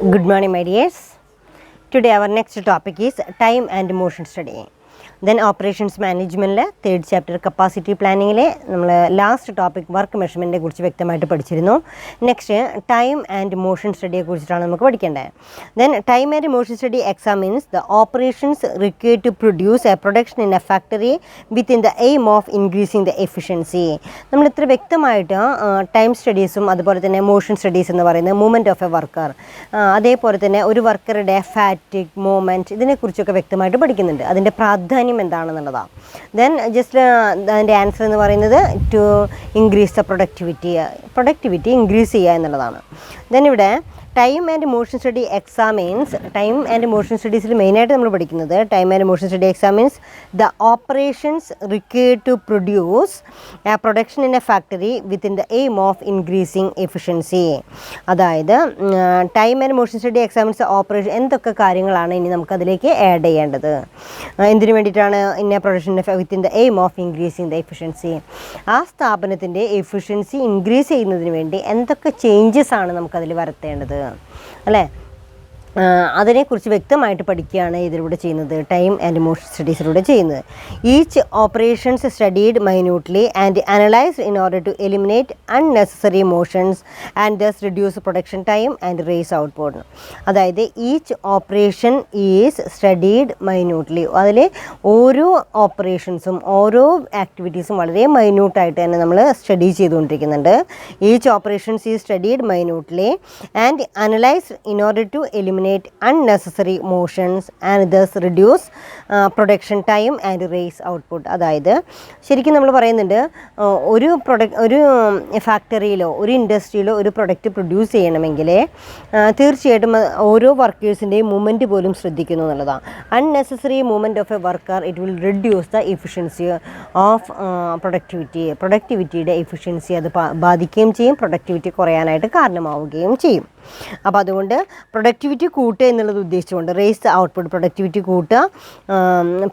Good morning, my dears. Today our next topic is time and motion study. Then operations management third chapter capacity planning നമ്മൾ last topic work മെഷർമെൻറ്റിനെ കുറിച്ച് വ്യക്തമായിട്ട് പഠിച്ചിരുന്നു. Next time and motion സ്റ്റഡിയെ കുറിച്ചിട്ടാണ് നമുക്ക് പഠിക്കേണ്ടത്. Then time and motion study examines the operations required to produce a production in a factory within the aim of increasing the efficiency. നമ്മൾ ഇത്ര വ്യക്തമായിട്ട് ടൈം സ്റ്റഡീസും അതുപോലെ തന്നെ മോഷൻ സ്റ്റഡീസ് എന്ന് പറയുന്നത് മൂവ്മെൻറ്റ് ഓഫ് എ വർക്കർ, അതേപോലെ തന്നെ ഒരു വർക്കറുടെ ഫാറ്റിക് മൂവ്മെൻറ്റ് ഇതിനെക്കുറിച്ചൊക്കെ വ്യക്തമായിട്ട് പഠിക്കുന്നുണ്ട്. അതിൻ്റെ പ്രാധാന്യം എന്താണെന്നുള്ളതാണ്. ദെൻ ജസ്റ്റ് അതിൻ്റെ ആൻസർ എന്ന് പറയുന്നത് to increase the productivity increase ചെയ്യുക എന്നുള്ളതാണ്. ദെൻ ഇവിടെ time and motion study examines time and motion സ്റ്റഡീസിൽ മെയിനായിട്ട് നമ്മൾ പഠിക്കുന്നത് time and motion study examines the operations required to produce a production in a factory within the aim of increasing efficiency. അതായത് time and motion study examines operation എന്തൊക്കെ കാര്യങ്ങളാണ് ഇനി നമുക്കതിലേക്ക് add ചെയ്യേണ്ടത്, എന്തിനു വേണ്ടിയിട്ടാണ് ഇന്ന production within the aim of increasing the efficiency. ആ സ്ഥാപനത്തിൻ്റെ എഫിഷ്യൻസി ഇൻക്രീസ് ചെയ്യുന്നതിന് വേണ്ടി എന്തൊക്കെ ചേഞ്ചസ് ആണ് നമുക്കതിൽ വരുത്തേണ്ടത് അല്ലേ, അതിനെക്കുറിച്ച് വ്യക്തമായിട്ട് പഠിക്കുകയാണ് ഇതിലൂടെ ചെയ്യുന്നത്, ടൈം ആൻഡ് മോഷൻ സ്റ്റഡീസിലൂടെ ചെയ്യുന്നത്. Each operations studied minutely and analysed in order to eliminate unnecessary motions and thus reduce production time and raise output. അതായത് each operation is studied minutely, അതിൽ ഓരോ ഓപ്പറേഷൻസും ഓരോ ആക്ടിവിറ്റീസും വളരെ മൈന്യൂട്ടായിട്ട് തന്നെ നമ്മൾ സ്റ്റഡി ചെയ്തുകൊണ്ടിരിക്കുന്നുണ്ട്. Each operations is studied minutely and analysed in order to eliminate unnecessary motions and thus reduce production time and raise output. അതായത് ശരിക്കും നമ്മൾ പറയുന്നുണ്ട് ഒരു ഫാക്ടറിയിലോ ഒരു ഇൻഡസ്ട്രിയിലോ ഒരു പ്രൊഡക്റ്റ് പ്രൊഡ്യൂസ് ചെയ്യണമെങ്കിൽ തീർച്ചയായിട്ടും ഓരോ വർക്കേഴ്സിൻ്റെയും മൂവ്മെൻറ്റ് പോലും ശ്രദ്ധിക്കുന്നു എന്നുള്ളതാണ്. Unnecessary movement of a worker it will reduce the efficiency of പ്രൊഡക്ടിവിറ്റിയുടെ എഫിഷ്യൻസി അത് ബാധിക്കുകയും ചെയ്യും, പ്രൊഡക്ടിവിറ്റി കുറയാനായിട്ട് കാരണമാവുകയും ചെയ്യും. അപ്പോൾ അതുകൊണ്ട് പ്രൊഡക്ടിവിറ്റി കൂട്ടുക എന്നുള്ളത് ഉദ്ദേശിച്ചുകൊണ്ട് റേസ് ദ ഔട്ട്പുട്ട്, പ്രൊഡക്ടിവിറ്റി കൂട്ടുക,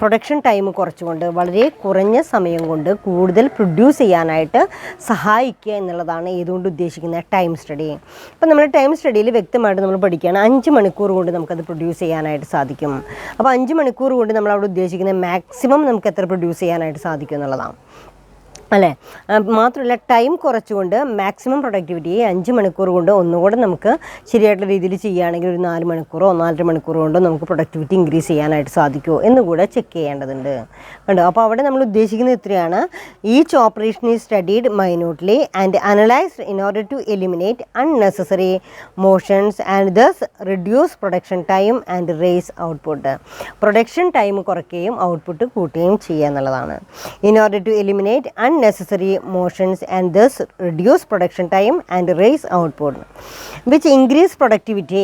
പ്രൊഡക്ഷൻ ടൈം കുറച്ചുകൊണ്ട് വളരെ കുറഞ്ഞ സമയം കൊണ്ട് കൂടുതൽ പ്രൊഡ്യൂസ് ചെയ്യാനായിട്ട് സഹായിക്കുക എന്നുള്ളതാണ് ഇതുകൊണ്ട് ഉദ്ദേശിക്കുന്ന ടൈം സ്റ്റഡി. അപ്പോൾ നമ്മൾ ടൈം സ്റ്റഡിയിൽ വ്യക്തമായിട്ട് നമ്മൾ പഠിക്കുകയാണ് 5 മണിക്കൂർ കൊണ്ട് നമുക്കത് പ്രൊഡ്യൂസ് ചെയ്യാനായിട്ട് സാധിക്കും. അപ്പോൾ 5 മണിക്കൂർ കൊണ്ട് നമ്മൾ അവിടെ ഉദ്ദേശിക്കുന്ന മാക്സിമം നമുക്ക് എത്ര പ്രൊഡ്യൂസ് ചെയ്യാനായിട്ട് സാധിക്കും എന്നുള്ളതാണ് അല്ലേ. മാത്രമല്ല ടൈം കുറച്ചുകൊണ്ട് മാക്സിമം പ്രൊഡക്ടിവിറ്റി 5 മണിക്കൂർ കൊണ്ട് ഒന്നുകൂടെ നമുക്ക് ശരിയായിട്ടുള്ള രീതിയിൽ ചെയ്യുകയാണെങ്കിൽ ഒരു 4 മണിക്കൂറോ 4.5 മണിക്കൂർ കൊണ്ടോ നമുക്ക് പ്രൊഡക്ടിവിറ്റി ഇൻക്രീസ് ചെയ്യാനായിട്ട് സാധിക്കുമോ എന്നുകൂടെ ചെക്ക് ചെയ്യേണ്ടതുണ്ട് കണ്ടോ. അപ്പോൾ അവിടെ നമ്മൾ ഉദ്ദേശിക്കുന്നത് ഇത്രയാണ്, each operation is studied minutely and analysed in order to eliminate unnecessary motions and thus reduce production time and raise output. Production time കുറയ്ക്കുകയും ഔട്ട്പുട്ട് കൂട്ടുകയും ചെയ്യുക എന്നുള്ളതാണ്. In order to eliminate unnecessary motions and thus reduce production time and raise output, which increase productivity.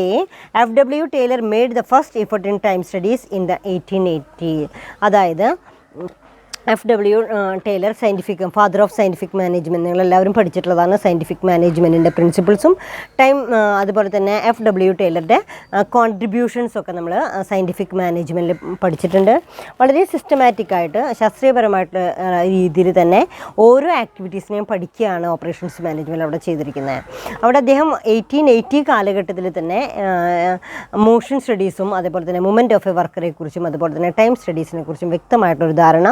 F.W. Taylor made the first effort in time studies in the 1880. അതായത് F.W. Taylor father of scientific management, നിങ്ങളെല്ലാവരും പഠിച്ചിട്ടുള്ളതാണ് scientific മാനേജ്മെൻറ്റിൻ്റെ പ്രിൻസിപ്പിൾസും അതുപോലെ തന്നെ F.W. ടൈലറുടെ കോൺട്രിബ്യൂഷൻസൊക്കെ നമ്മൾ scientific മാനേജ്മെൻറ്റിൽ പഠിച്ചിട്ടുണ്ട്. വളരെ സിസ്റ്റമാറ്റിക്കായിട്ട് ശാസ്ത്രീയപരമായിട്ട് രീതിയിൽ തന്നെ ഓരോ ആക്ടിവിറ്റീസിനെയും പഠിക്കുകയാണ് ഓപ്പറേഷൻസ് മാനേജ്മെൻറ്റ് അവിടെ ചെയ്തിരിക്കുന്നത്. അവിടെ അദ്ദേഹം 1880 കാലഘട്ടത്തിൽ തന്നെ മോഷൻ സ്റ്റഡീസും അതേപോലെ തന്നെ മൂവ്മെൻറ്റ് ഓഫ് എ വർക്കറെ കുറിച്ചും അതുപോലെ തന്നെ ടൈം സ്റ്റഡീസിനെ കുറിച്ചും വ്യക്തമായിട്ടൊരു ധാരണ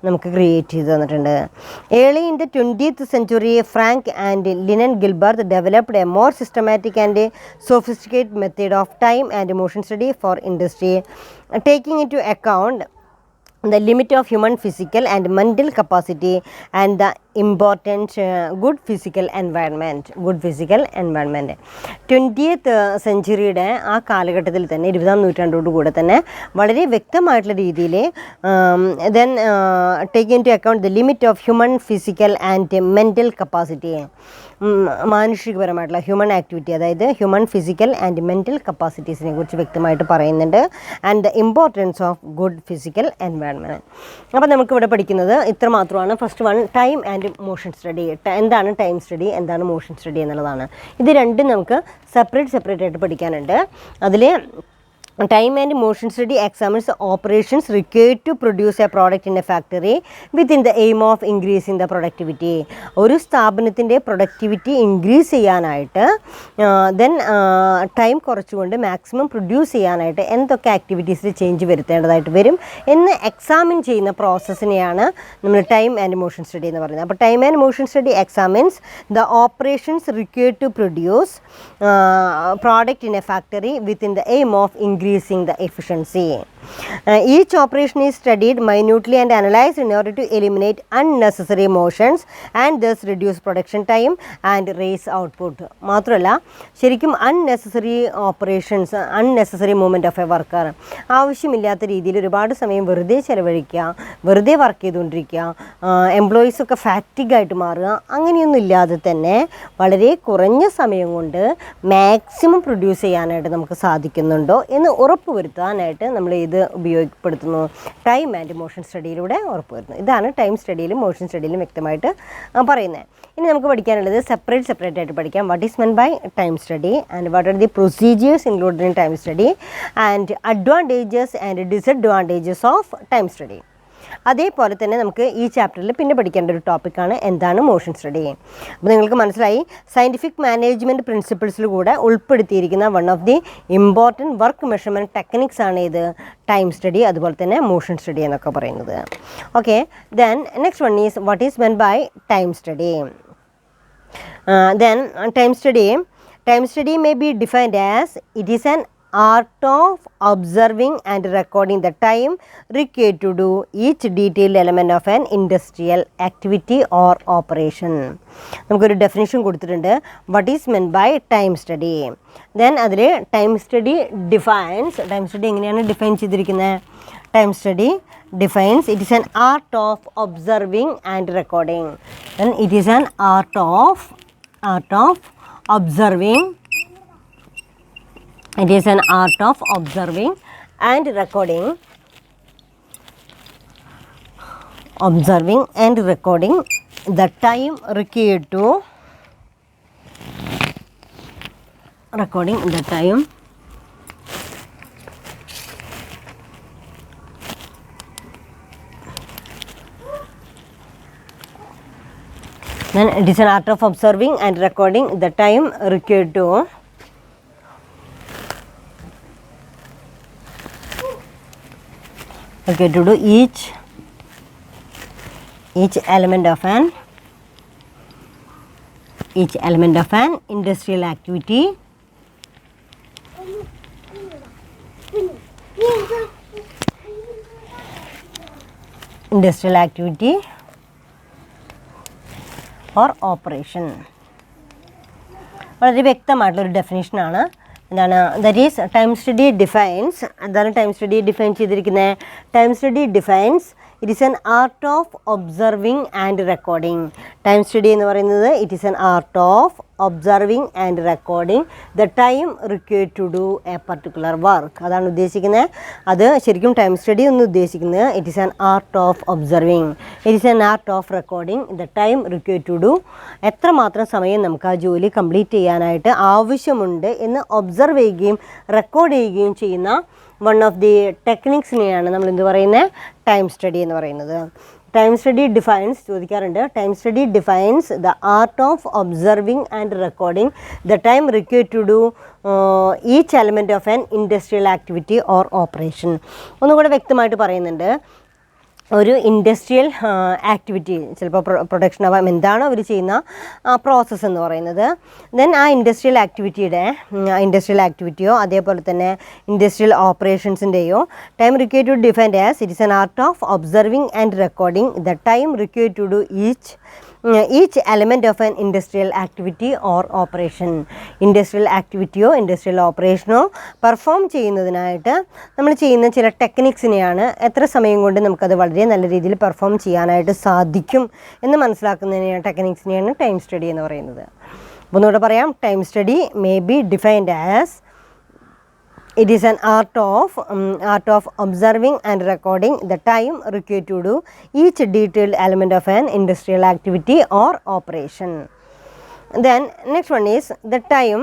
നമുക്ക് ക്രിയേറ്റ് ചെയ്ത് തന്നിട്ടുണ്ട്. Early in the 20th century Frank and Lillian Gilbert developed a more systematic and sophisticated method of time and motion study for industry, taking into account the limit of human physical and mental capacity and the important good physical environment. 20th സെഞ്ച്വറിയുടെ ആ കാലഘട്ടത്തിൽ തന്നെ 20-ാം നൂറ്റാണ്ടോടുകൂടെ തന്നെ വളരെ വ്യക്തമായിട്ടുള്ള രീതിയിൽ then take into account the limit of human physical and mental capacity, മാനുഷികപരമായിട്ടുള്ള ഹ്യൂമൻ ആക്ടിവിറ്റി, അതായത് ഹ്യൂമൻ ഫിസിക്കൽ ആൻഡ് മെൻ്റൽ കപ്പാസിറ്റീസിനെ കുറിച്ച് വ്യക്തമായിട്ട് പറയുന്നുണ്ട്. And the importance of good physical environment. അപ്പോൾ നമുക്കിവിടെ പഠിക്കുന്നത് ഇത്ര മാത്രമാണ്. First one time and motion study. എന്താണ് ടൈം സ്റ്റഡി, എന്താണ് മോഷൻ സ്റ്റഡി എന്നുള്ളതാണ്. ഇത് രണ്ടും നമുക്ക് സെപ്പറേറ്റ് ആയിട്ട് പഠിക്കാനുണ്ട്. അതിൽ Time and motion study examines the operations required to produce a product in a factory within the aim of increasing the productivity. ഒരു സ്ഥാപനത്തിൻ്റെ പ്രൊഡക്ടിവിറ്റി ഇൻക്രീസ് ചെയ്യാനായിട്ട് ദെൻ ടൈം കുറച്ചുകൊണ്ട് മാക്സിമം പ്രൊഡ്യൂസ് ചെയ്യാനായിട്ട് എന്തൊക്കെ ആക്ടിവിറ്റീസിൽ ചേഞ്ച് വരുത്തേണ്ടതായിട്ട് വരും എന്ന് എക്സാമിൻ ചെയ്യുന്ന പ്രോസസ്സിനെയാണ് നമ്മൾ ടൈം ആൻഡ് മോഷൻ സ്റ്റഡി എന്ന് പറയുന്നത്. അപ്പോൾ time and motion study examines the operations required to produce product in a factory within the aim of increasing the efficiency. Each operation is studied minutely and analyzed in order to eliminate unnecessary motions and thus reduce production time and raise output. മാത്രമല്ല ശരിക്കും unnecessary operations, unnecessary movement of a worker, ആവശ്യമില്ലാത്ത രീതിയിൽ ഒരുപാട് സമയം വെറുതെ ചിലവഴിക്കുക, വെറുതെ work ചെയ്തുകൊണ്ടിരിക്കുക, എംപ്ലോയീസൊക്കെ ഫാറ്റിഗായിട്ട് മാറുക, അങ്ങനെയൊന്നും ഇല്ലാതെ തന്നെ വളരെ കുറഞ്ഞ സമയം കൊണ്ട് മാക്സിമം പ്രൊഡ്യൂസ് ചെയ്യാനായിട്ട് നമുക്ക് സാധിക്കുന്നുണ്ടോ എന്ന് ഉറപ്പ് വരുത്താനായിട്ട് നമ്മൾ ഇത് ഉപയോഗപ്പെടുത്തുന്നു, ടൈം ആൻഡ് മോഷൻ സ്റ്റഡിയിലൂടെ ഉറപ്പ് വരുന്നു. ഇതാണ് ടൈം സ്റ്റഡിയിലും മോഷൻ സ്റ്റഡിയിലും വ്യക്തമായിട്ട് പറയുന്നത്. ഇനി നമുക്ക് പഠിക്കാനുള്ളത് സെപ്പറേറ്റ് ആയിട്ട് പഠിക്കാം. What is meant by time study and what are the procedures included in time study and advantages and disadvantages of time study. അതേപോലെ തന്നെ നമുക്ക് ഈ ചാപ്റ്ററിൽ പിന്നെ പഠിക്കേണ്ട ഒരു ടോപ്പിക്കാണ് എന്താണ് മോഷൻ സ്റ്റഡി. അപ്പോൾ നിങ്ങൾക്ക് മനസ്സിലായി, സയൻറ്റിഫിക് മാനേജ്മെൻറ്റ് പ്രിൻസിപ്പിൾസിൽ കൂടെ ഉൾപ്പെടുത്തിയിരിക്കുന്ന one of the important work measurement techniques ആണ് ഇത് ടൈം സ്റ്റഡി, അതുപോലെ തന്നെ മോഷൻ സ്റ്റഡി എന്നൊക്കെ പറയുന്നത്. Okay, then next one is what is meant by time study. Then time study may be defined as it is an art of observing and recording the time required to do each detailed element of an industrial activity or operation. നമുക്കൊരു definition കൊടുത്തിട്ടുണ്ട്, what is meant by time study. Then അതിൽ time study എങ്ങനെയാണ് define ചെയ്തിരിക്കുന്നത്? Time study defines it is an art of observing and recording. Then it is an art of observing. It is an art of observing and recording. The time required to recording the time then it is an art of observing and recording the time required to do each element of an industrial activity or operation. വളരെ വ്യക്തമായിട്ടുള്ളൊരു ഡെഫിനിഷനാണ്. എന്താണ് that is time study defines. എന്താണ് time study define ചെയ്തിരിക്കുന്നത്? Time study defines it is an art of observing and recording. Time study എന്ന് പറയുന്നത് it is an art of observing and recording the time required to do a particular work. അതാണ് ഉദ്ദേശിക്കുന്നത്. അത് ശരിക്കും time study എന്ന് ഉദ്ദേശിക്കുന്നത് it is an art of observing, it is an art of recording the time required to do. എത്രമാത്രം സമയം നമുക്ക് ആ ജോലി കംപ്ലീറ്റ് ചെയ്യാനായിട്ട് ആവശ്യമുണ്ട് എന്ന് ഒബ്സർവ് ചെയ്യുകയും റെക്കോർഡ് ചെയ്യുകയും ചെയ്യുന്ന വൺ ഓഫ് ദി ടെക്നിക്സിനെയാണ് നമ്മൾ എന്ത് പറയുന്നത്? ടൈം സ്റ്റഡി എന്ന് പറയുന്നത്. ടൈം സ്റ്റഡി ഡിഫൈൻസ് ചോദിക്കാറുണ്ട്. Time study defines the art of observing and recording the time required to do each element of an industrial activity or operation. ഒന്നുകൂടെ വ്യക്തമായിട്ട് പറയുന്നുണ്ട്. ഒരു ഇൻഡസ്ട്രിയൽ ആക്ടിവിറ്റി, ചിലപ്പോൾ പ്രൊഡക്ഷൻ ആവാം, എന്താണോ അവർ ചെയ്യുന്ന പ്രോസസ്സ് എന്ന് പറയുന്നത്. ദെൻ ആ ഇൻഡസ്ട്രിയൽ ആക്ടിവിറ്റിയോ അതേപോലെ തന്നെ ഇൻഡസ്ട്രിയൽ ഓപ്പറേഷൻസിൻ്റെയോ time required to defined as it is an art of observing and recording the time required to do each element of an industrial activity or operation. Industrial ആക്ടിവിറ്റിയോ industrial ഓപ്പറേഷനോ perform ചെയ്യുന്നതിനായിട്ട് നമ്മൾ ചെയ്യുന്ന ചില ടെക്നിക്സിനെയാണ്, എത്ര സമയം കൊണ്ട് നമുക്കത് വളരെ നല്ല രീതിയിൽ പെർഫോം ചെയ്യാനായിട്ട് സാധിക്കും എന്ന് മനസ്സിലാക്കുന്നതിനെയാണ് ടെക്നിക്സിനെയാണ് ടൈം സ്റ്റഡി എന്ന് പറയുന്നത്. അപ്പോൾ ഒന്നുകൂടെ പറയാം, time study may be defined as it is an art of observing and recording the time required to do each detailed element of an industrial activity or operation. Then next one is the time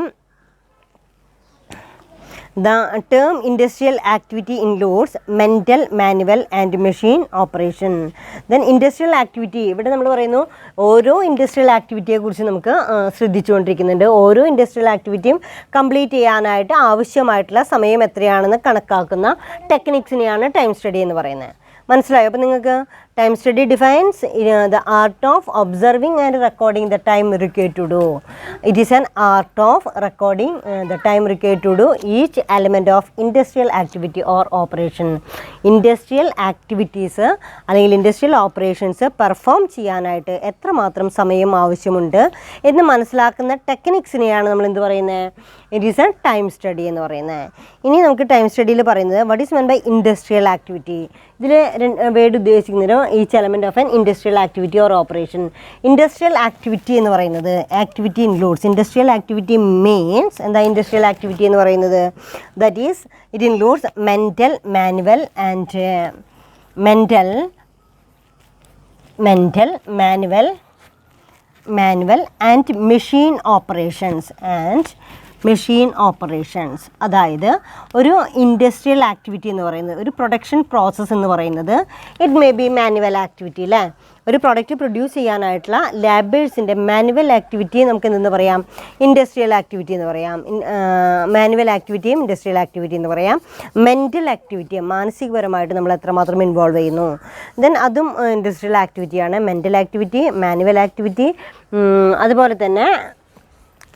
The term industrial activity includes mental, manual and machine operation. Then industrial activity, ഇവിടെ നമ്മൾ പറയുന്നു ഓരോ industrial ആക്ടിവിറ്റിയെ കുറിച്ച് നമുക്ക് ശ്രദ്ധിച്ചുകൊണ്ടിരിക്കുന്നുണ്ട്. ഓരോ industrial ആക്ടിവിറ്റിയും complete ചെയ്യാനായിട്ട് ആവശ്യമായിട്ടുള്ള സമയം എത്രയാണെന്ന് കണക്കാക്കുന്ന ടെക്നിക്സിനെയാണ് ടൈം സ്റ്റഡി എന്ന് പറയുന്നത്. മനസ്സിലായോ? അപ്പോൾ നിങ്ങൾക്ക് time study defines the art of observing and recording the time required to do. It is an art of recording the time required to do each element of industrial activity or operation. Industrial activities അല്ലെങ്കിൽ industrial operations perform ചെയ്യാനായിട്ട് എത്രമാത്രം സമയം ആവശ്യമുണ്ട് എന്ന് മനസ്സിലാക്കുന്ന ടെക്നിക്സിനെയാണ് നമ്മൾ എന്ത് പറയുന്നത്? It is a time study എന്ന് പറയുന്നത്. ഇനി നമുക്ക് ടൈം സ്റ്റഡിയിൽ പറയുന്നത് what is meant by industrial activity. ഇതിൽ വേർഡ് ഉദ്ദേശിക്കുന്നത് each element of an industrial activity or operation. Industrial activity എന്ന് പറയുന്നത് activity includes, industrial activity means എന്താ ഇൻഡസ്ട്രിയൽ ആക്ടിവിറ്റി എന്ന് പറയുന്നത്? That is it includes mental, manual and manual and machine operations. അതായത് ഒരു industrial activity എന്ന് പറയുന്നത്, ഒരു പ്രൊഡക്ഷൻ പ്രോസസ്സ് എന്ന് പറയുന്നത് it may be manual activity അല്ലേ. ഒരു പ്രൊഡക്റ്റ് പ്രൊഡ്യൂസ് ചെയ്യാനായിട്ടുള്ള ലാബേഴ്സിൻ്റെ മാനുവൽ ആക്ടിവിറ്റി നമുക്ക് എന്തെന്ന് പറയാം? ഇൻഡസ്ട്രിയൽ ആക്ടിവിറ്റി എന്ന് പറയാം. മാനുവൽ ആക്ടിവിറ്റിയും ഇൻഡസ്ട്രിയൽ ആക്ടിവിറ്റി എന്ന് പറയാം. മെൻ്റൽ ആക്ടിവിറ്റി, മാനസികപരമായിട്ട് നമ്മൾ എത്രമാത്രം ഇൻവോൾവ് ചെയ്യുന്നു, ദെൻ അതും ഇൻഡസ്ട്രിയൽ ആക്ടിവിറ്റിയാണ്. മെൻ്റൽ ആക്ടിവിറ്റി, മാനുവൽ ആക്ടിവിറ്റി, അതുപോലെ തന്നെ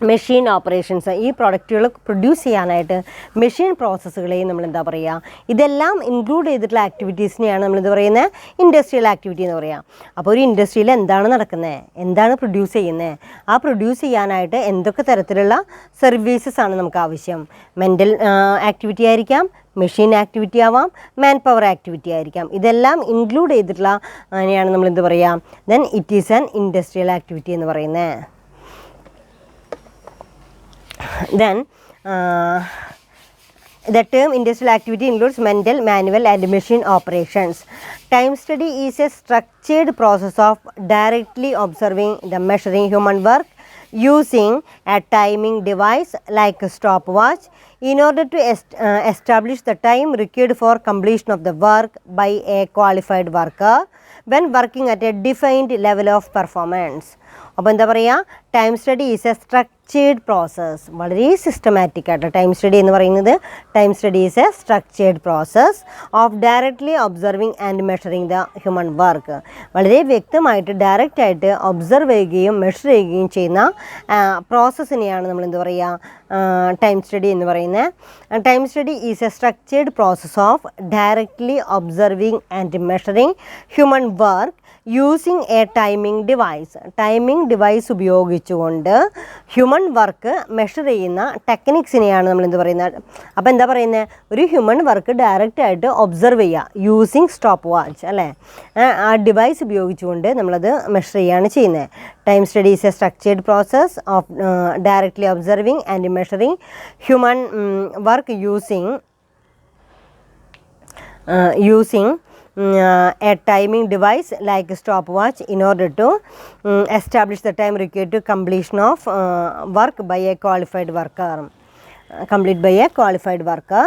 മെഷീൻ ഓപ്പറേഷൻസ്. ഈ പ്രൊഡക്റ്റുകൾ പ്രൊഡ്യൂസ് ചെയ്യാനായിട്ട് മെഷീൻ പ്രോസസ്സുകളെയും നമ്മൾ എന്താ പറയുക? ഇതെല്ലാം ഇൻക്ലൂഡ് ചെയ്തിട്ടുള്ള ആക്ടിവിറ്റീസിനെയാണ് നമ്മളെന്ത് പറയുന്നത്? ഇൻഡസ്ട്രിയൽ ആക്ടിവിറ്റി എന്ന് പറയുക. അപ്പോൾ ഒരു ഇൻഡസ്ട്രിയിൽ എന്താണ് നടക്കുന്നത്, എന്താണ് പ്രൊഡ്യൂസ് ചെയ്യുന്നത്, ആ പ്രൊഡ്യൂസ് ചെയ്യാനായിട്ട് എന്തൊക്കെ തരത്തിലുള്ള സർവീസസ് ആണ് നമുക്ക് ആവശ്യം? മെൻ്റൽ ആക്ടിവിറ്റി ആയിരിക്കാം, മെഷീൻ ആക്ടിവിറ്റി ആവാം, മാൻ പവർ ആക്ടിവിറ്റി ആയിരിക്കാം. ഇതെല്ലാം ഇൻക്ലൂഡ് ചെയ്തിട്ടുള്ള അതിനെയാണ് നമ്മളെന്ത് പറയുക? Then it is an industrial activity എന്ന് പറയുന്നത്. Then the term industrial activity includes mental, manual and machine operations. Time study is a structured process of directly observing the measuring human work using a timing device like a stopwatch in order to establish the time required for completion of the work by a qualified worker when working at a defined level of performance. അപ്പോൾ എന്താ പറയുക? Time study is A structured process. വളരെ systematic ആയിട്ട് time study എന്ന് പറയുന്നത്, time study is A structured process of directly observing and measuring the human work. വളരെ വ്യക്തമായിട്ട് ഡയറക്റ്റായിട്ട് ഒബ്സർവ് ചെയ്യുകയും മെഷർ ചെയ്യുകയും ചെയ്യുന്ന പ്രോസസ്സിനെയാണ് നമ്മൾ എന്ത് പറയുക? ടൈം സ്റ്റഡി എന്ന് പറയുന്നത്. Time study is A structured process of directly observing and measuring human work using A timing device. Timing device ഉപയോഗിച്ചുകൊണ്ട് ഹ്യൂമൻ വർക്ക് മെഷർ ചെയ്യുന്ന ടെക്നിക്സിനെയാണ് നമ്മൾ എന്ത് പറയുന്നത്? അപ്പോൾ എന്താ പറയുന്നത്? ഒരു ഹ്യൂമൻ വർക്ക് ഡയറക്റ്റായിട്ട് ഒബ്സർവ് ചെയ്യുക യൂസിങ് സ്റ്റോപ്പ് വാച്ച് അല്ലേ. ആ ഡിവൈസ് ഉപയോഗിച്ചുകൊണ്ട് നമ്മളത് മെഷർ ചെയ്യുകയാണ് ചെയ്യുന്നത്. Time study is A structured process of directly observing and measuring human work using a timing device like a stopwatch in order to establish the time required to completion of work by a qualified worker. Complete by a qualified worker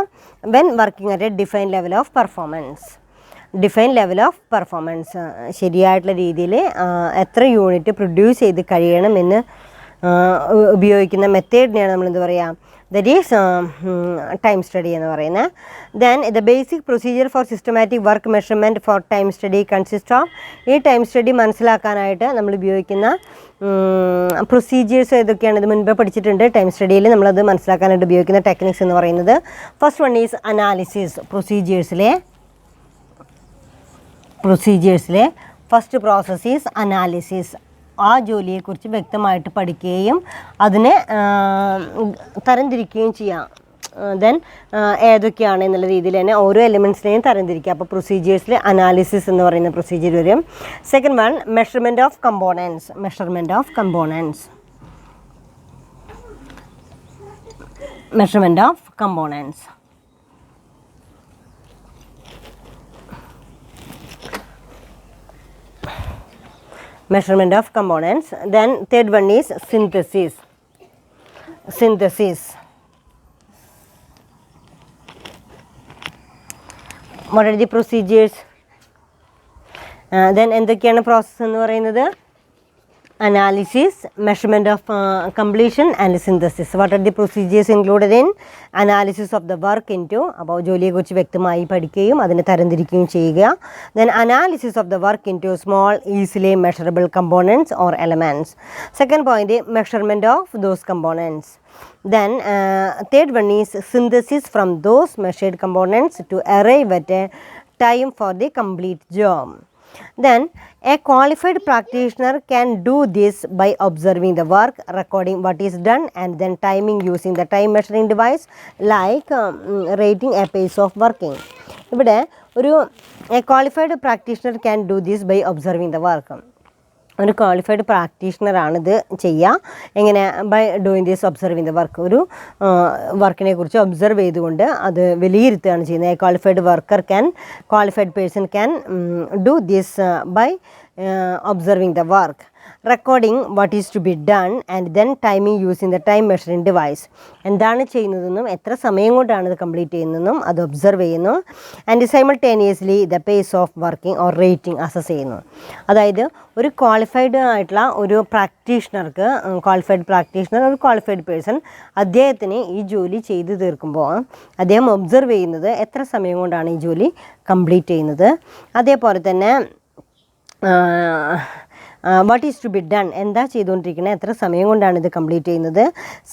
when working at a defined level of performance. Define level of performance, ശരിയായിട്ടുള്ള രീതിയിൽ എത്ര unit produce ചെയ്ത് കഴിയണമെന്ന് ഉപയോഗിക്കുന്ന മെത്തേഡിനെയാണ് നമ്മളെന്ത് പറയുക? That is time study എന്ന് പറയുന്നത്. Then the basic procedure for systematic work measurement for time study consist of. ഈ ടൈം സ്റ്റഡി മനസ്സിലാക്കാനായിട്ട് നമ്മൾ ഉപയോഗിക്കുന്ന പ്രൊസീജിയേഴ്സ് ഏതൊക്കെയാണ്? ഇത് മുൻപേ പഠിച്ചിട്ടുണ്ട്. ടൈം സ്റ്റഡിയിൽ നമ്മളത് മനസ്സിലാക്കാനായിട്ട് ഉപയോഗിക്കുന്ന ടെക്നിക്സ് എന്ന് പറയുന്നത് ഫസ്റ്റ് വൺ ഈസ് അനാലിസിസ്. പ്രൊസീജിയേഴ്സിലെ ഫസ്റ്റ് പ്രോസസ് ഈസ് അനാലിസിസ്. ആ ജോലിയെക്കുറിച്ച് വ്യക്തമായിട്ട് പഠിക്കുകയും അതിനെ തരംതിരിക്കുകയും ചെയ്യാം. ദെൻ ഏതൊക്കെയാണ് എന്നുള്ള രീതിയിൽ തന്നെ ഓരോ എലിമെൻറ്റ്സിനെയും തരംതിരിക്കുക. അപ്പോൾ പ്രൊസീജിയേഴ്സിൽ അനാലിസിസ് എന്ന് പറയുന്ന പ്രൊസീജിയർ വരും. Second one measurement of components. Measurement of components measurement of components. Then third one is synthesis. What are the procedures? Then എന്തൊക്കെയാണ് പ്രോസസ്സ് എന്ന് പറയുന്നത്? Analysis, measurement of completion and synthesis. What are the procedures included in analysis of the work into? അപ്പോൾ ജോലിയെക്കുറിച്ച് വ്യക്തമായി പഠിക്കുകയും അതിനെ തരംതിരിക്കുകയും ചെയ്യുക. Then analysis of the work into small easily measurable components or elements. Second point, measurement of those components. Then third one is synthesis from those measured components to arrive at a time for the complete job. Then a qualified practitioner can do this by observing the work, recording what is done and then timing using the time measuring device like rating a pace of working. ഇവിടെ ഒരു a qualified practitioner can do this by observing the work. ഒരു qualified പ്രാക്ടീഷണറാണിത് ചെയ്യുക. എങ്ങനെ? By doing this observing the work. ഒരു വർക്കിനെ കുറിച്ച് observe ചെയ്തുകൊണ്ട് അത് വിലയിരുത്തുകയാണ് ചെയ്യുന്നത്. Qualified person can do this by observing the work, recording what is to be done and then timing using the time measuring device. എന്താണ് ചെയ്യുന്നതെന്നും എത്ര സമയം കൊണ്ടാണ് ഇത് കംപ്ലീറ്റ് ചെയ്യുന്നതെന്നും അത് ഒബ്സർവ് ചെയ്യുന്നു. And simultaneously the pace of working or rating assess ചെയ്യുന്നു. അതായത് ഒരു ക്വാളിഫൈഡ് ആയിട്ടുള്ള ഒരു പ്രാക്ടീഷണർക്ക്, ഒരു ക്വാളിഫൈഡ് പേഴ്സൺ അദ്ദേഹത്തിന് ഈ ജോലി ചെയ്തു തീർക്കുമ്പോൾ അദ്ദേഹം ഒബ്സർവ് ചെയ്യുന്നത് എത്ര സമയം കൊണ്ടാണ് ഈ ജോലി കംപ്ലീറ്റ് ചെയ്യുന്നത്. അതേപോലെ തന്നെ what is to be done, എന്താ ചെയ്തുകൊണ്ടിരിക്കുന്നത്, എത്ര സമയം കൊണ്ടാണ് ഇത് കംപ്ലീറ്റ് ചെയ്യുന്നത്.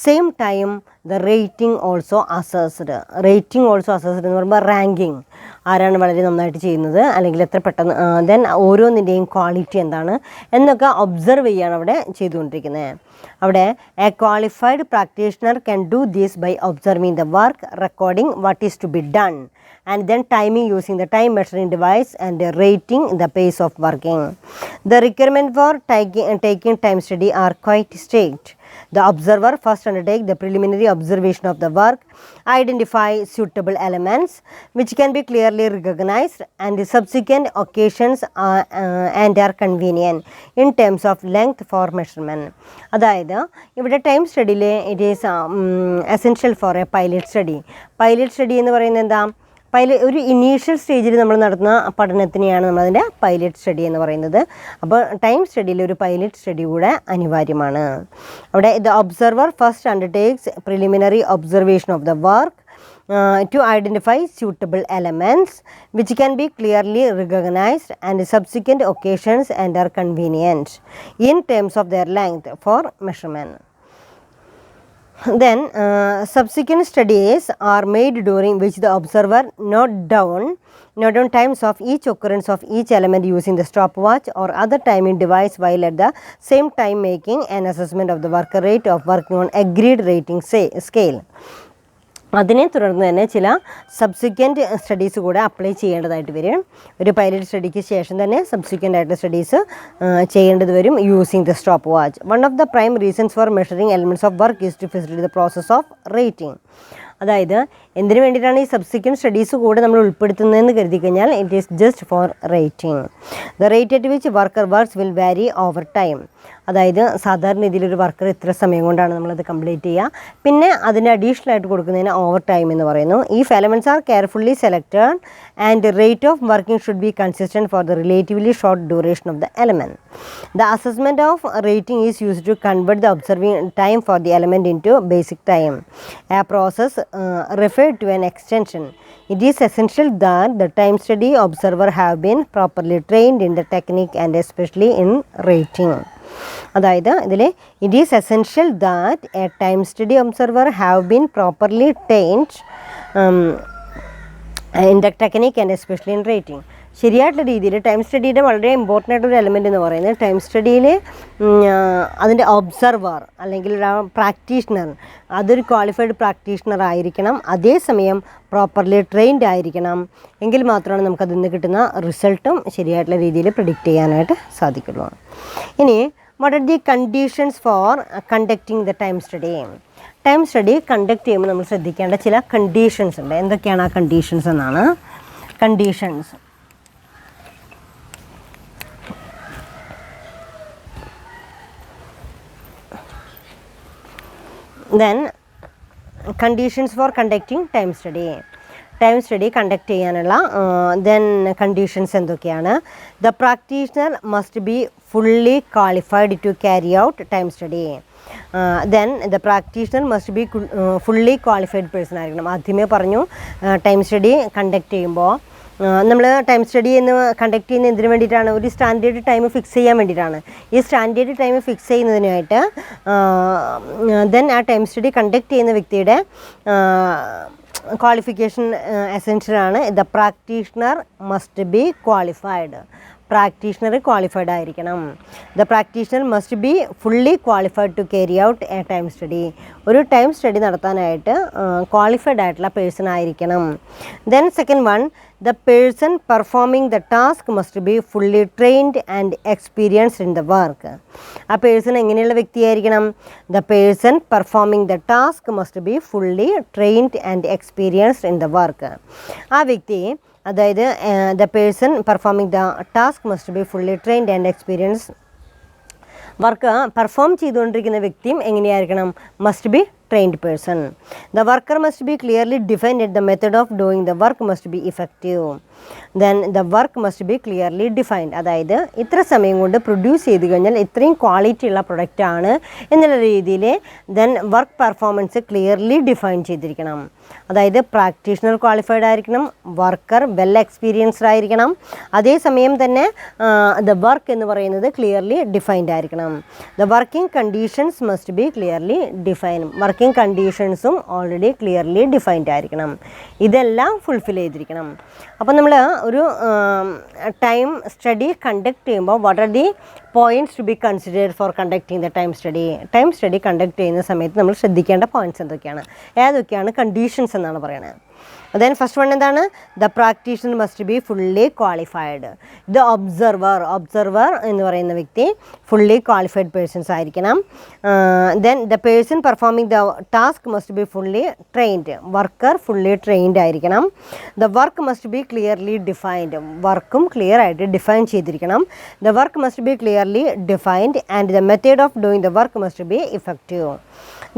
Same time the rating also assessed എന്ന് പറയുമ്പോൾ റാങ്കിങ്, ആരാണ് വളരെ നന്നായിട്ട് ചെയ്യുന്നത് അല്ലെങ്കിൽ എത്ര പെട്ടെന്ന്, ദെൻ ഓരോന്നിൻ്റെയും ക്വാളിറ്റി എന്താണ് എന്നൊക്കെ ഒബ്സർവ് ചെയ്യാണ് അവിടെ ചെയ്തുകൊണ്ടിരിക്കുന്നത്. അവിടെ a qualified practitioner can do this by observing the work, recording what is to be done and then timing using the time measuring device and rating the pace of working. The requirement for taking time study are quite strict. The observer first undertake the preliminary observation of the work, identify suitable elements which can be clearly recognized and the subsequent occasions and are convenient in terms of length for measurement. അതായത് ഇവിടെ time സ്റ്റഡിയിൽ it is essential for a pilot study എന്ന് പറയുന്നത് എന്താ? ഒരു initial സ്റ്റേജിൽ നമ്മൾ നടത്തുന്ന പഠനത്തിനെയാണ് നമ്മളതിൻ്റെ പൈലറ്റ് സ്റ്റഡി എന്ന് പറയുന്നത്. അപ്പോൾ ടൈം സ്റ്റഡിയിൽ ഒരു പൈലറ്റ് സ്റ്റഡി കൂടെ അനിവാര്യമാണ്. അവിടെ the observer first undertakes preliminary observation of the work to identify suitable elements which can be clearly recognized and subsequent occasions and are convenient in terms of their length for measurement. Then subsequent studies are made during which the observer note down times of each occurrence of each element using the stopwatch or other timing device while at the same time making an assessment of the work rate of working on agreed rating scale. അതിനെ തുടർന്ന് തന്നെ ചില subsequent studies കൂടെ apply ചെയ്യേണ്ടതായിട്ട് വരും. ഒരു pilot സ്റ്റഡിക്ക് ശേഷം തന്നെ സബ്സിക്വൻ്റ് ആയിട്ടുള്ള സ്റ്റഡീസ് ചെയ്യേണ്ടത് വരും using the stopwatch. One of the prime reasons for measuring elements of work is to facilitate the process of rating. അതായത് എന്തിനു വേണ്ടിയിട്ടാണ് ഈ സബ്സിക്വൻറ്റ് സ്റ്റഡീസ് കൂടെ നമ്മൾ ഉൾപ്പെടുത്തുന്നതെന്ന് കരുതി കഴിഞ്ഞാൽ it is just for rating. The rate at which worker works will വാരി over time. അതായത് സാധാരണ രീതിയിലൊരു വർക്കർ ഇത്ര സമയം കൊണ്ടാണ് നമ്മളത് കംപ്ലീറ്റ് ചെയ്യുക. പിന്നെ അതിന് അഡീഷണൽ ആയിട്ട് കൊടുക്കുന്നതിന് ഓവർ ടൈം എന്ന് പറയുന്നു. If elements are carefully selected and the rate of working should be consistent for the relatively short duration of the element. The assessment of rating is used to convert the observing time for the element into basic time, a process referred to an extension. It is essential that the time study observer have been properly trained in the technique and especially in rating. അതായത് ഇതിൽ it is essential that A time study observer have been properly trained in the technique and especially in rating. ശരിയായിട്ടുള്ള രീതിയിൽ time സ്റ്റഡിയുടെ വളരെ important ആയിട്ടൊരു element എന്ന് പറയുന്നത് time സ്റ്റഡിയിൽ അതിൻ്റെ observer അല്ലെങ്കിൽ പ്രാക്ടീഷണർ അതൊരു ക്വാളിഫൈഡ് പ്രാക്ടീഷണർ ആയിരിക്കണം. അതേസമയം പ്രോപ്പർലി ട്രെയിൻഡ് ആയിരിക്കണം. എങ്കിൽ മാത്രമാണ് നമുക്കതിൽ നിന്ന് കിട്ടുന്ന റിസൾട്ടും ശരിയായിട്ടുള്ള രീതിയിൽ പ്രിഡിക്റ്റ് ചെയ്യാനായിട്ട് സാധിക്കുള്ളൂ. ഇനി what are the conditions for conducting the time study? Time study conduct ചെയ്യുമ്പോൾ നമ്മൾ ശ്രദ്ധിക്കേണ്ട ചില കണ്ടീഷൻസ് ഉണ്ട്. എന്തൊക്കെയാണ് ആ കണ്ടീഷൻസ് എന്നാണ്. Conditions then conditions for conducting time study. Time study conduct ചെയ്യാനുള്ള ദെൻ കണ്ടീഷൻസ് എന്തൊക്കെയാണ്? The practitioner must be fully qualified to carry out time study. Then the practitioner must be fully qualified person ആയിരിക്കണം. ആദ്യമേ പറഞ്ഞു time study conduct ചെയ്യുമ്പോൾ നമ്മൾ time study എന്ന് conduct ചെയ്യുന്ന എന്തിനു വേണ്ടിയിട്ടാണ്? ഒരു സ്റ്റാൻഡേർഡ് ടൈം ഫിക്സ് ചെയ്യാൻ വേണ്ടിയിട്ടാണ്. ഈ സ്റ്റാൻഡേർഡ് ടൈം ഫിക്സ് ചെയ്യുന്നതിനായിട്ട് ദെൻ ആ ടൈം സ്റ്റഡി കണ്ടക്ട് ചെയ്യുന്ന വ്യക്തിയുടെ ക്വാളിഫിക്കേഷൻ എസെൻഷ്യലാണ്. The practitioner must be qualified. Practitioner qualified ആയിരിക്കണം. The practitioner must be fully qualified to carry out a time study. ഒരു ടൈം സ്റ്റഡി നടത്താനായിട്ട് ക്വാളിഫൈഡ് ആയിട്ടുള്ള പേഴ്സൺ ആയിരിക്കണം. Then second one, the person performing the task must be fully trained and experienced in the work. ആ person എങ്ങനെയുള്ള വ്യക്തിയായിരിക്കണം? The person performing the task must be fully trained and experienced in the work. ആ വ്യക്തി, അതായത് the person performing the task must be fully trained and experience. Work perform ചെയ്തുകൊണ്ടിരിക്കുന്ന വ്യക്തിയും എങ്ങനെയായിരിക്കണം? Must be trained person. The worker must be clearly defined and the method of doing the work must be effective. Then the work must be clearly defined. അതായത് ഇത്ര സമയം കൊണ്ട് produce ചെയ്ത് കഴിഞ്ഞാൽ ഇത്രയും ക്വാളിറ്റി ഉള്ള പ്രൊഡക്റ്റ് ആണ് എന്നുള്ള രീതിയിൽ then work performance clearly define ചെയ്തിരിക്കണം. അതായത് പ്രാക്ടീഷണർ ക്വാളിഫൈഡ് ആയിരിക്കണം, വർക്കർ വെൽ എക്സ്പീരിയൻസ്ഡ് ആയിരിക്കണം, അതേസമയം തന്നെ ദ വർക്ക് എന്ന് പറയുന്നത് ക്ലിയർലി ഡിഫൈൻഡ് ആയിരിക്കണം. The working conditions must be clearly define. Working കണ്ടീഷൻസും ഓൾറെഡി ക്ലിയർലി ഡിഫൈൻഡ് ആയിരിക്കണം. ഇതെല്ലാം ഫുൾഫിൽ ചെയ്തിരിക്കണം. അപ്പോൾ നമ്മൾ ഒരു ടൈം സ്റ്റഡി കണ്ടക്ട് ചെയ്യുമ്പോൾ what are the points to be considered for conducting the time study. Time study conduct ചെയ്യുന്ന സമയത്ത് നമ്മൾ ശ്രദ്ധിക്കേണ്ട പോയിൻറ്റ്സ് എന്തൊക്കെയാണ്, ഏതൊക്കെയാണ് കണ്ടീഷൻസ് എന്നാണ് പറയുന്നത്. ദെൻ ഫസ്റ്റ് വൺ എന്താണ്? The practitioner must be fully qualified. The observer എന്ന് പറയുന്ന വ്യക്തി ഫുള്ളി ക്വാളിഫൈഡ് പേഴ്സൺസ് ആയിരിക്കണം. Then the person performing the task must be fully trained. Worker fully trained ആയിരിക്കണം. The work must be clearly defined. വർക്കും clear ആയിട്ട് define ചെയ്തിരിക്കണം. The work must be clearly defined and the method of doing the work must be effective.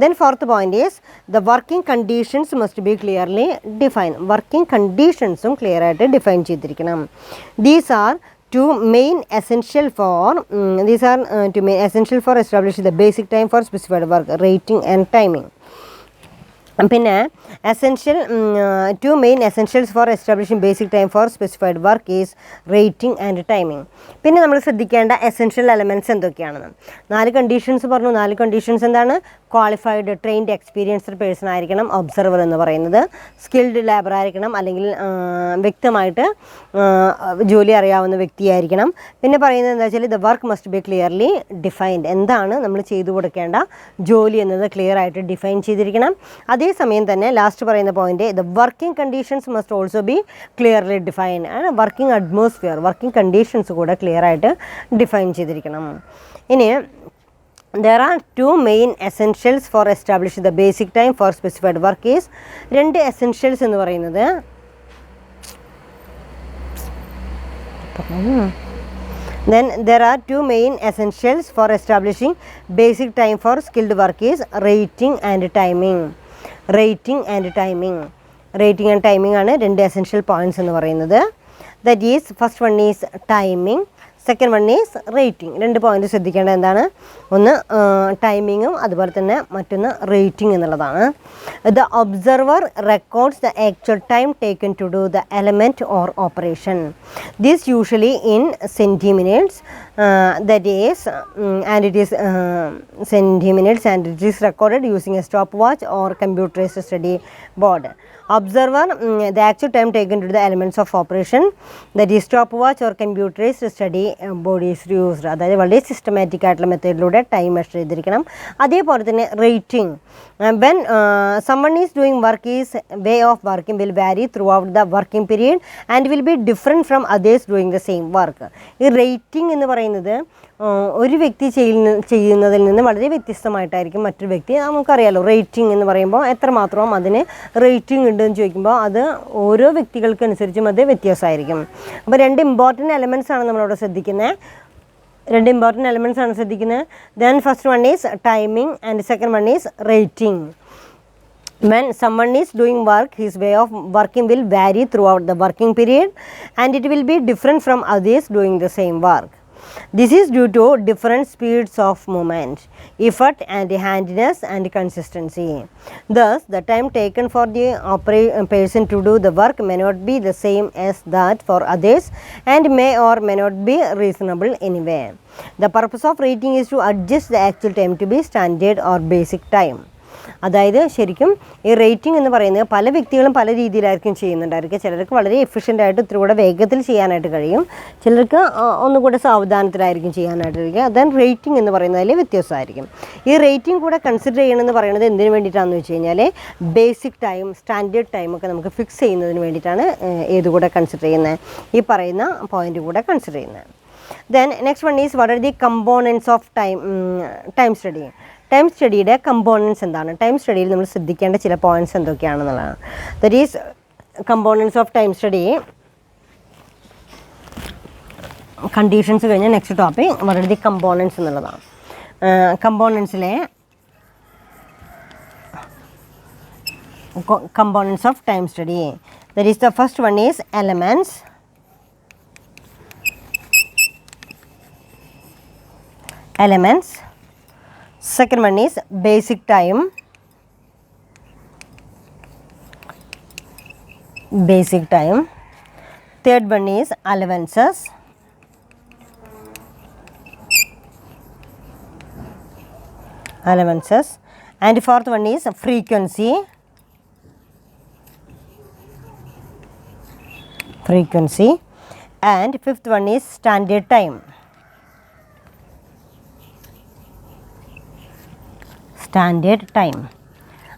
Then fourth point is the working conditions must be clearly defined. Working conditions clear ആയിട്ട് define ചെയ്തിരിക്കണം. These are two main essential for establishing the basic time for specified work, rating and timing. പിന്നെ two main essentials for establishing basic time for specified work is rating and timing. പിന്നെ നമ്മൾ ശ്രദ്ധിക്കേണ്ട essential elements എന്തൊക്കെയാണെന്ന് 4 conditions പറഞ്ഞു. 4 conditions എന്താണ്? Qualified trained experienced person ആയിരിക്കണം observer എന്ന് പറയുന്നത്. സ്കിൽഡ് ലേബർ ആയിരിക്കണം, അല്ലെങ്കിൽ വ്യക്തമായിട്ട് ജോലി അറിയാവുന്ന വ്യക്തിയായിരിക്കണം. പിന്നെ പറയുന്നത് എന്താ വെച്ചാൽ the work must be clearly defined. എന്താണ് നമ്മൾ ചെയ്തു കൊടുക്കേണ്ട ജോലി എന്നത് ക്ലിയർ ആയിട്ട് ഡിഫൈൻ ചെയ്തിരിക്കണം. അതേസമയം തന്നെ ലാസ്റ്റ് പറയുന്ന point the working conditions must also be clearly define. Working atmosphere, working conditions കൂടെ ക്ലിയർ ആയിട്ട് ഡിഫൈൻ ചെയ്തിരിക്കണം. ഇനി there are 2 main essentials for establishing the basic time for specified work is 2 essentials എന്ന് പറയുന്നത് then there are 2 main essentials for establishing basic time for skilled work is rating and timing. Rating and timing ആണ് 2 essential points എന്ന് പറയുന്നത്. That is first one is timing, second one is rating. 2 point ശ്രദ്ധിക്കേണ്ടത് എന്താണ്? ഒന്ന് ടൈമിങ്ങും അതുപോലെ തന്നെ മറ്റൊന്ന് റേറ്റിംഗ് എന്നുള്ളതാണ്. The observer records the actual time taken to do the element or operation. This usually in centiminutes that is and it is centiminutes and it is recorded using a stop watch or computerised study board. Observer the actual time taken to the elements of operation, that is stopwatch or computerized study board is used. അതായത് വളരെ systematic ആയിട്ടുള്ള മെത്തേഡിലൂടെ time measure ചെയ്തിരിക്കണം. അതേപോലെ തന്നെ rating, when someone is doing work, his way of working will vary throughout the working period and will be different from others doing the same work. ഈ rating എന്ന് പറയുന്നത് ഒരു വ്യക്തി ചെയ്യുന്നതിൽ നിന്ന് വളരെ വ്യത്യസ്തമായിട്ടായിരിക്കും മറ്റൊരു വ്യക്തി. നമുക്കറിയാലോ റേറ്റിംഗ് എന്ന് പറയുമ്പോൾ എത്രമാത്രം അതിന് റേറ്റിംഗ് ഉണ്ടെന്ന് ചോദിക്കുമ്പോൾ അത് ഓരോ വ്യക്തികൾക്കനുസരിച്ചും അത് വ്യത്യാസമായിരിക്കും. അപ്പോൾ 2 ഇമ്പോർട്ടൻറ്റ് എലമെൻറ്റ്സ് ആണ് നമ്മളവിടെ ശ്രദ്ധിക്കുന്നത്. 2 ഇമ്പോർട്ടൻറ്റ് എലമെൻറ്റ്സ് ആണ് ശ്രദ്ധിക്കുന്നത്. Then first one is timing and second one is rating. When someone is doing work, his way of working will vary throughout the working period and it will be different from others doing the same work. This is due to different speeds of movement, effort and handiness and consistency. Thus, the time taken for the person to do the work may not be the same as that for others and may or may not be reasonable anyway. The purpose of rating is to adjust the actual time to be standard or basic time. അതായത് ശരിക്കും ഈ rating എന്ന് പറയുന്നത് പല വ്യക്തികളും പല രീതിയിലായിരിക്കും ചെയ്യുന്നുണ്ടായിരിക്കും. ചിലർക്ക് വളരെ എഫിഷ്യൻ്റായിട്ട് ഇത്തിരി വേഗത്തിൽ ചെയ്യാനായിട്ട് കഴിയും, ചിലർക്ക് ഒന്നുകൂടെ സാവധാനത്തിലായിരിക്കും ചെയ്യാനായിട്ട് കഴിയുക. ദെൻ റേറ്റിംഗ് എന്ന് പറയുന്നതിൽ വ്യത്യാസമായിരിക്കും. ഈ റേറ്റിംഗ് കൂടെ കൺസിഡർ ചെയ്യണമെന്ന് പറയുന്നത് എന്തിനു വേണ്ടിയിട്ടാണെന്ന് വെച്ച് കഴിഞ്ഞാൽ ബേസിക് ടൈം, സ്റ്റാൻഡേർഡ് ടൈമൊക്കെ നമുക്ക് ഫിക്സ് ചെയ്യുന്നതിന് വേണ്ടിയിട്ടാണ് ഏതുകൂടെ കൺസിഡർ ചെയ്യുന്നത്, ഈ പറയുന്ന പോയിൻ്റ് കൂടെ കൺസിഡർ ചെയ്യുന്നത്. Then next one is what are the components of time study. Time സ്റ്റഡിയുടെ കമ്പോണൻസ് എന്താണ്? ടൈം സ്റ്റഡിയിൽ നമ്മൾ ശ്രദ്ധിക്കേണ്ട ചില പോയിൻറ്റ്സ് എന്തൊക്കെയാണെന്നുള്ളതാണ്. That is components of time study. Conditions കഴിഞ്ഞാൽ next topic what are the components എന്നുള്ളതാണ്. കമ്പോണൻസിലെ components of time study. That is, the first one is elements. Second one is basic time. Third one is allowances. And fourth one is frequency. And fifth one is standard time.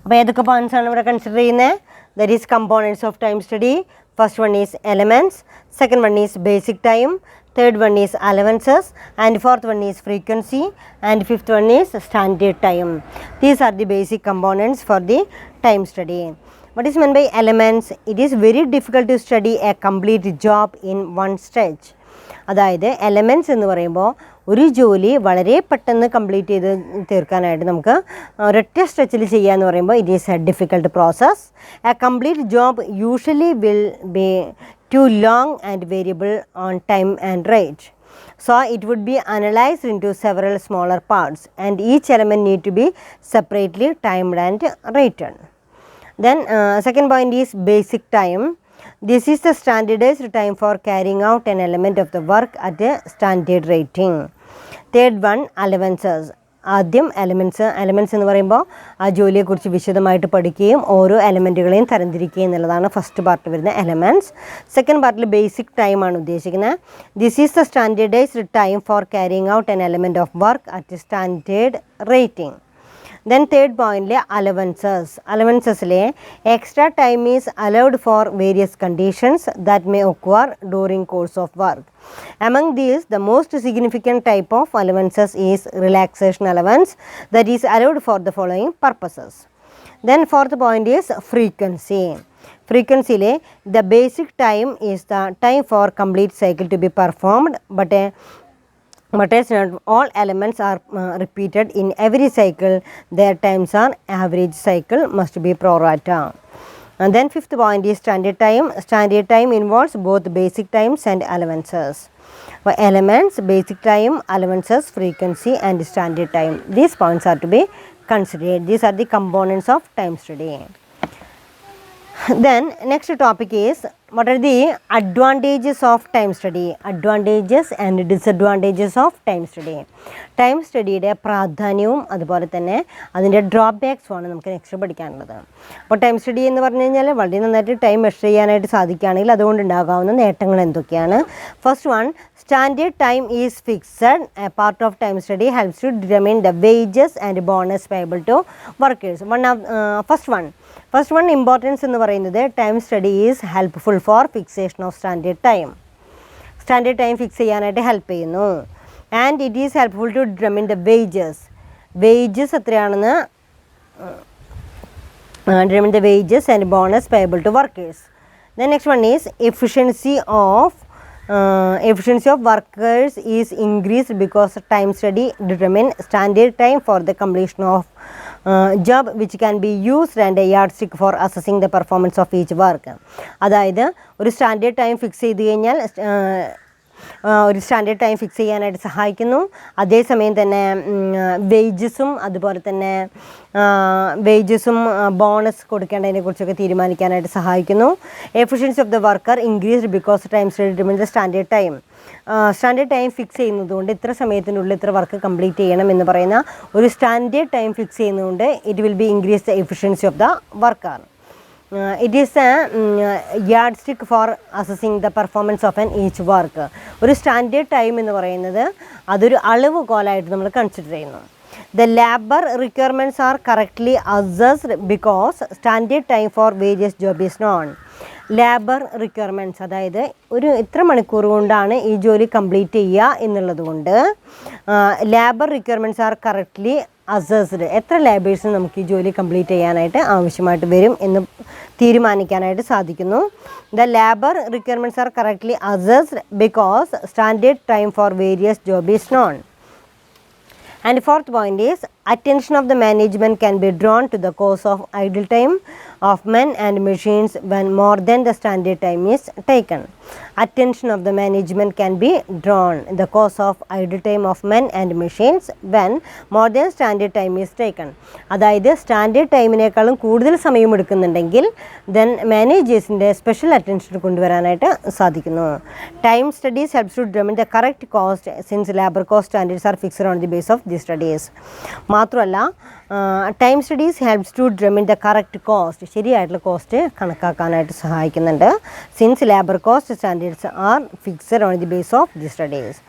അപ്പോൾ ഏതൊക്കെ points ആണ് ഇവിടെ consider ചെയ്യുന്നത്? That is components of time study. First one is elements, second one is basic time, third one is allowances, and fourth one is frequency, and fifth one is standard time. These are the basic components for the time study. What is meant by elements? It is very difficult to study a complete job in one stretch. അതായത് elements എന്ന് പറയുമ്പോൾ ഒരു ജോലി വളരെ പെട്ടെന്ന് complete ചെയ്ത് തീർക്കാനായിട്ട് നമുക്ക് ഒരൊറ്റ സ്ട്രെച്ചിൽ ചെയ്യുക എന്ന് പറയുമ്പോൾ it is A difficult process. A complete job usually will be too long and variable on time and rate. So it would be analyzed into several smaller parts and each element need to be separately timed and rated. Then second point is basic time. This is the standardized time for carrying out an element of the work at a standard rating. Third one, allowances. ആദ്യം elements എന്ന് പറയുമ്പോൾ ആ ജോലിയെക്കുറിച്ച് വിശദമായിട്ട് പഠിക്കുകയും ഓരോ എലമെൻറ്റുകളെയും തരംതിരിക്കുകയും എന്നുള്ളതാണ് ഫസ്റ്റ് പാർട്ട് വരുന്ന എലമെൻറ്റ്സ്. സെക്കൻഡ് പാർട്ടിൽ ബേസിക് ടൈമാണ് ഉദ്ദേശിക്കുന്നത്. This is the standardised time for carrying out an element of work at standard rating. Then third point allowances extra time is allowed for various conditions that may occur during course of work. Among these, the most significant type of allowances is relaxation allowance that is allowed for the following purposes. Then fourth point is frequency. The basic time is the time for complete cycle to be performed, but as not all elements are repeated in every cycle, their times are average cycle must be pro rata. And then fifth point is standard time. Standard time involves both basic times and allowances. For elements, basic time, allowances, frequency and standard time. These points are to be considered. These are the components of time study. Then next topic is what are the advantages of time study? Advantages and disadvantages of time study. Time സ്റ്റഡിയുടെ പ്രാധാന്യവും അതുപോലെ തന്നെ അതിൻ്റെ ഡ്രോബാക്സുമാണ് നമുക്ക് next പഠിക്കാനുള്ളത്. അപ്പോൾ time study എന്ന് പറഞ്ഞു കഴിഞ്ഞാൽ വളരെ നന്നായിട്ട് ടൈം മെഷർ ചെയ്യാനായിട്ട് സാധിക്കുകയാണെങ്കിൽ അതുകൊണ്ടുണ്ടാകാവുന്ന നേട്ടങ്ങൾ എന്തൊക്കെയാണ്? First one, standard time is fixed. A part of time study helps to determine the wages and bonus payable to workers. First one importance എന്ന് പറയുന്നത് time study is helpful for fixation of standard time. Standard time fix ചെയ്യാനായിട്ട് help ചെയ്യുന്നു. And it is helpful to determine the wages എത്രയാണെന്ന് determine the wages and bonus payable to workers. The next one is efficiency of workers is increased because time study determine standard time for the completion of job which can be used and a yardstick for assessing the performance of each work. അതായത് ഒരു standard time fix ചെയ്ത് കഴിഞ്ഞാൽ ഒരു standard time fix ചെയ്യാനായിട്ട് സഹായിക്കുന്നു. അതേസമയം തന്നെ വേജസും അതുപോലെ തന്നെ ബോണസ് കൊടുക്കേണ്ടതിനെ കുറിച്ചൊക്കെ തീരുമാനിക്കാനായിട്ട് സഹായിക്കുന്നു. Efficiency of the worker increased because time determine the standard time. Standard time fix ചെയ്യുന്നതുകൊണ്ട് ഇത്ര സമയത്തിനുള്ളിൽ ഇത്ര വർക്ക് കംപ്ലീറ്റ് ചെയ്യണം എന്ന് പറയുന്ന ഒരു സ്റ്റാൻഡേർഡ് ടൈം ഫിക്സ് ചെയ്യുന്നതുകൊണ്ട് it will be increase the efficiency of the worker. It is a yardstick for assessing the performance of an each work. ഒരു സ്റ്റാൻഡേർഡ് ടൈം എന്ന് പറയുന്നത് അതൊരു അളവ് കോലായിട്ട് നമ്മൾ കൺസിഡർ ചെയ്യുന്നു. The labor requirements are correctly assessed because standard time for various job is known. Labour requirements, അതായത് ഒരു ഇത്ര മണിക്കൂർ കൊണ്ടാണ് ഈ ജോലി കംപ്ലീറ്റ് ചെയ്യുക എന്നുള്ളത് കൊണ്ട് labour requirements are correctly assessed. എത്ര ലേബേഴ്സിന് നമുക്ക് ഈ ജോലി കംപ്ലീറ്റ് ചെയ്യാനായിട്ട് ആവശ്യമായിട്ട് വരും എന്ന് തീരുമാനിക്കാനായിട്ട് സാധിക്കുന്നു. The labour requirements are correctly assessed because standard time for various job is known. And fourth point is attention of the management can be drawn to the cause of idle time of men and machines when more than the standard time is taken. Attention of the management can be drawn the cause of idle time of men and machines when more than standard time is taken. അതായത് standard ടൈമിനേക്കാളും കൂടുതൽ സമയം എടുക്കുന്നുണ്ടെങ്കിൽ then മാനേജേഴ്സിൻ്റെ special attention കൊണ്ടുവരാനായിട്ട് സാധിക്കുന്നു. Time studies helps to determine the correct cost since labour cost standards are fixed on the base of the studies. മാത്രമല്ല time studies helps to determine the correct cost, ശരിയായിട്ടുള്ള cost കണക്കാക്കാനായിട്ട് സഹായിക്കുന്നുണ്ട്. Since labour cost standards are fixed on the base of the studies.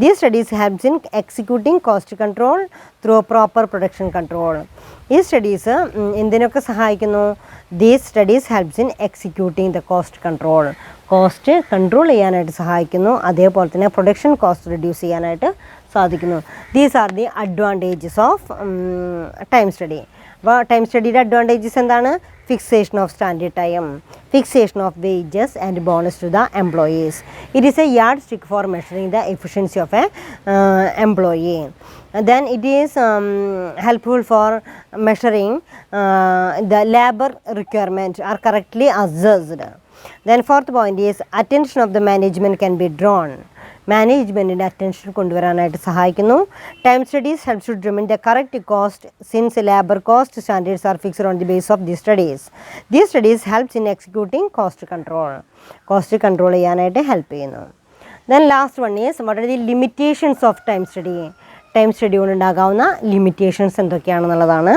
These studies helps in executing cost control through proper production control. ഈ studies എന്തിനൊക്കെ സഹായിക്കുന്നു? These studies helps in executing the cost control, cost control ചെയ്യാനായിട്ട് സഹായിക്കുന്നു. അതേപോലെ തന്നെ production cost reduce ചെയ്യാനായിട്ട് സാധിക്കുന്നു. These are the advantages of time study. അപ്പോൾ ടൈം സ്റ്റഡിയുടെ അഡ്വാൻറ്റേജസ് എന്താണ്? Fixation of standard time, fixation of wages and bonus to the employees. It is a yardstick for measuring the efficiency of a employee. Then it is helpful for measuring the labor requirement are correctly assessed. Then fourth point is attention of the management can be drawn. മാനേജ്മെൻറ്റിൻ്റെ attention കൊണ്ടുവരാനായിട്ട് സഹായിക്കുന്നു. Time studies helps to determine the correct cost since labour cost standards are fixed on the base of the studies. The studies helps in executing cost control, cost control ചെയ്യാനായിട്ട് help ചെയ്യുന്നു. Then last one is what are the limitations of time study. Time study കൊണ്ടുണ്ടാകാവുന്ന limitations എന്തൊക്കെയാണെന്നുള്ളതാണ്.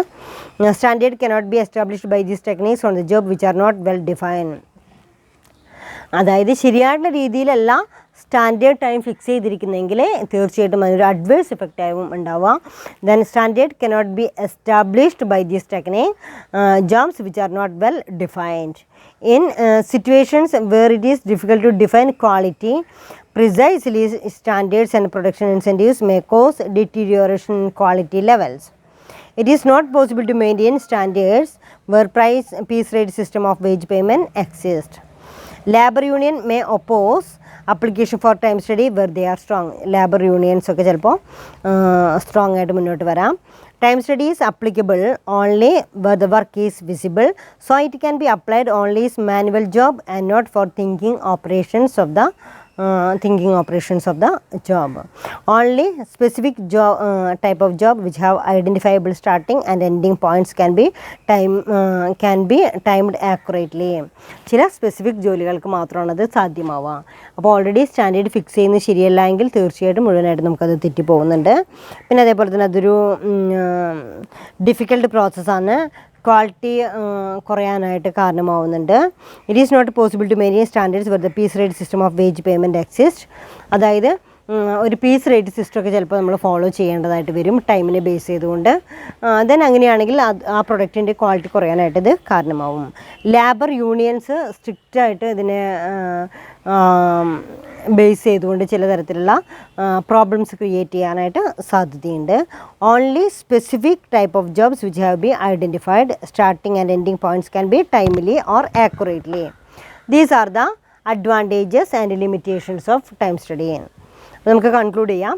Standard cannot be established by these techniques on the job which are not well defined. അതായത് ശരിയായിട്ടുള്ള രീതിയിലല്ല standard time fix ചെയ്തിരിക്കുന്നതെങ്കിൽ തീർച്ചയായിട്ടും അതിനൊരു adverse effect ആവും ഉണ്ടാവുക. Then standard cannot be established by this technique jobs which are not well defined. In situations where it is difficult to define quality precisely, standards and production incentives may cause deterioration in quality levels. It is not possible to maintain standards where piece rate system of wage payment exists. Labor union may oppose application for time study where they are strong. Labor unions ഒക്കെ ചിലപ്പോൾ strong ആയിട്ട് മുന്നോട്ട് വരാം. Time study is applicable only where the work is visible, so it can be applied only as manual job and not for thinking operations of the job. Only specific job type of job which have identifiable starting and ending points can be timed accurately. ചില specific ജോലികൾക്ക് മാത്രമാണ് അത് സാധ്യമാവുക. അപ്പോൾ already standard fix ചെയ്യുന്നത് ശരിയല്ല എങ്കിൽ തീർച്ചയായിട്ടും മുഴുവനായിട്ട് നമുക്കത് തെറ്റിപ്പോകുന്നുണ്ട്. പിന്നെ അതേപോലെ തന്നെ അതൊരു ഡിഫിക്കൽട്ട് പ്രോസസ്സാണ്, ക്വാളിറ്റി കുറയാനായിട്ട് കാരണമാവുന്നുണ്ട്. It is not possible to maintain standards where the piece rate system of wage payment exist. അതായത് ഒരു പീസ് റേറ്റ് സിസ്റ്റമൊക്കെ ചിലപ്പോൾ നമ്മൾ ഫോളോ ചെയ്യേണ്ടതായിട്ട് വരും ടൈമിനെ ബേസ് ചെയ്തുകൊണ്ട്. ദെൻ അങ്ങനെയാണെങ്കിൽ ആ പ്രൊഡക്റ്റിൻ്റെ ക്വാളിറ്റി കുറയാനായിട്ട് ഇത് കാരണമാവും. ലേബർ യൂണിയൻസ് സ്ട്രിക്റ്റായിട്ട് ഇതിനെ ബേസ് ചെയ്തുകൊണ്ട് ചില തരത്തിലുള്ള പ്രോബ്ലംസ് ക്രിയേറ്റ് ചെയ്യാനായിട്ട് സാധ്യതയുണ്ട്. Only specific type of jobs which have be identified starting and ending points can be timely or accurately. These are the advantages and limitations of time study. നമുക്ക് conclude ചെയ്യാം.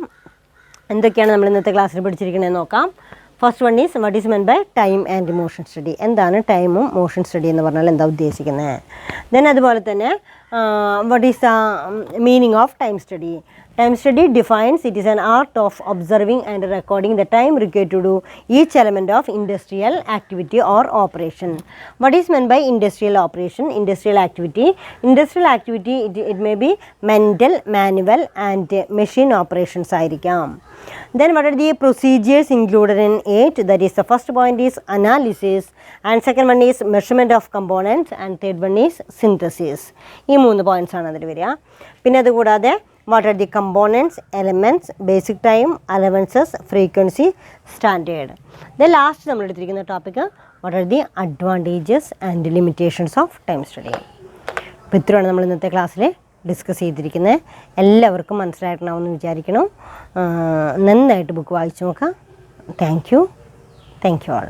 എന്തൊക്കെയാണ് നമ്മൾ ഇന്നത്തെ ക്ലാസ്സിൽ പഠിച്ചിരിക്കണതെന്ന് നോക്കാം. First one is what is meant by time and motion study. എന്താണ് ടൈമും മോഷൻ സ്റ്റഡി എന്ന് പറഞ്ഞാൽ എന്താ ഉദ്ദേശിക്കുന്നത്? ദെൻ അതുപോലെ തന്നെ what is the meaning of time study? Time study defines it is an art of observing and recording the time required to do each element of industrial activity or operation. What is meant by industrial operation? Industrial activity. Industrial activity it may be mental, manual and machine operations ആയിരിക്കാം. Then what are the procedures included in it? That is, the first point is analysis and second one is measurement of components and third one is synthesis. ഈ 3 points ആണ് അതിൽ വരിക. പിന്നെ അതുകൂടാതെ what are the components, elements, basic time, allowances, frequency, standard. The last നമ്മൾ എടുത്തിരിക്കുന്ന topic what are the advantages and limitations of time study. അപ്പോൾ ഇത്രയാണ് നമ്മൾ ഇന്നത്തെ ക്ലാസ്സിൽ ഡിസ്കസ് ചെയ്തിരിക്കുന്നത്. എല്ലാവർക്കും മനസ്സിലായിട്ടുണ്ടാവുമെന്ന് വിചാരിക്കണം. നന്നായിട്ട് ബുക്ക് വായിച്ചു നോക്കാം. Thank you all.